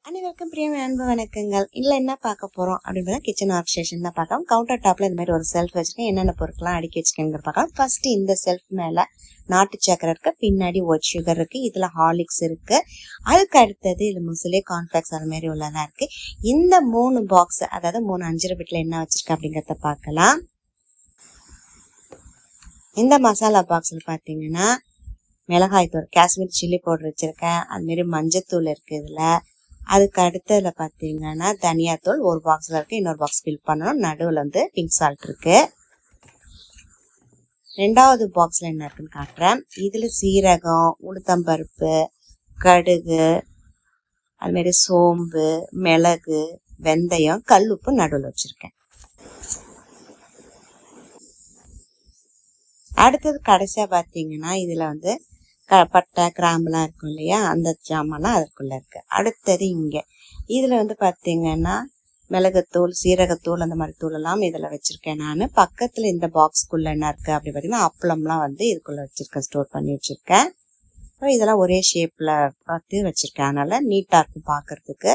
அனைவருக்கும் பிரியம் அன்பு வணக்கங்கள். இல்லை என்ன பார்க்க போகிறோம் அப்படின்றத கிச்சன் ஒர்க் ஸ்டேஷன் தான் பார்க்கலாம். கவுண்டர் டாப்பில் இந்த மாதிரி ஒரு செல்ஃப் வச்சுருக்கேன். என்னென்ன பொருட்கள்லாம் அடுக்கி வச்சுருக்கேங்கிற பார்க்கலாம். ஃபர்ஸ்ட் இந்த செல்ஃப் மேலே நாட்டு சக்கரை இருக்குது, பின்னாடி ஒயிட் சுகர் இருக்குது, இதில் ஹார்லிக்ஸ் இருக்குது. அதுக்கு அடுத்தது இது முசிலே கார்ன்ஃப்ளேக்ஸ் அது மாதிரி உள்ளதான் இருக்குது. இந்த 3 பாக்ஸ், அதாவது 3 5 பிட்டில் என்ன வச்சுருக்கேன் அப்படிங்கிறத பார்க்கலாம். இந்த மசாலா பாக்ஸில் பார்த்தீங்கன்னா மிளகாய் தூள், காஷ்மீர் சில்லி பவுடர் வச்சுருக்கேன். அதுமாரி மஞ்சத்தூள் இருக்குது இதில். அதுக்கு அடுத்ததுல பார்த்தீங்கன்னா தனியாத்தூள் ஒரு பாக்ஸில் இருக்குது, இன்னொரு பாக்ஸ் ஃபில் பண்ணணும். நடுவில் வந்து பிங்க் சால்ட் இருக்குது. ரெண்டாவது பாக்ஸில் என்ன இருக்குன்னு காட்டுறேன். இதில் சீரகம், உளுத்தம்பருப்பு, கடுகு, அதுமாரி சோம்பு, மிளகு, வெந்தயம், கல்லுப்பு நடுவில் வச்சுருக்கேன். அடுத்தது கடைசியாக பார்த்தீங்கன்னா இதில் வந்து பட்டை கிராம்புலாம் இருக்கும் இல்லையா, அந்த ஜாமான்லாம் அதுக்குள்ளே இருக்குது. அடுத்தது இங்கே இதில் வந்து பார்த்தீங்கன்னா மிளகுத்தூள், சீரகத்தூள், அந்த மாதிரி தூளெல்லாம் இதில் வச்சுருக்கேன் நான். பக்கத்தில் இந்த பாக்ஸ்க்குள்ளே என்ன இருக்குது அப்படி பார்த்தீங்கன்னா அப்பளம்லாம் வந்து இதுக்குள்ளே வச்சுருக்கேன், ஸ்டோர் பண்ணி வச்சுருக்கேன். இதெல்லாம் ஒரே ஷேப்பில் பார்த்து வச்சுருக்கேன், அதனால் நீட்டாக இருக்கும் பார்க்குறதுக்கு.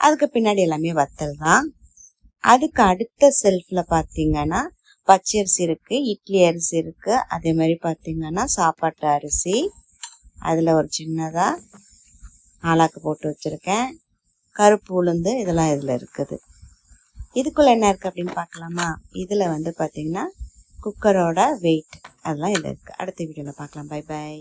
அதுக்கு பின்னாடி எல்லாமே வத்தல் தான். அதுக்கு அடுத்த செல்ஃபில் பார்த்தீங்கன்னா பச்சரிசி இருக்குது, இட்லி அரிசி இருக்குது, அதே மாதிரி பார்த்தீங்கன்னா சாப்பாட்டு அரிசி, அதில் ஒரு சின்னதாக ஆளாக்கு போட்டு வச்சுருக்கேன். கருப்பு உளுந்து இதெல்லாம் இதில் இருக்குது. இதுக்குள்ளே என்ன இருக்குது அப்படின்னு பார்க்கலாமா. இதில் வந்து பார்த்தீங்கன்னா குக்கரோட வெயிட் அதெல்லாம் இதில் இருக்குது. அடுத்த வீடியோவில் பார்க்கலாம். Bye by.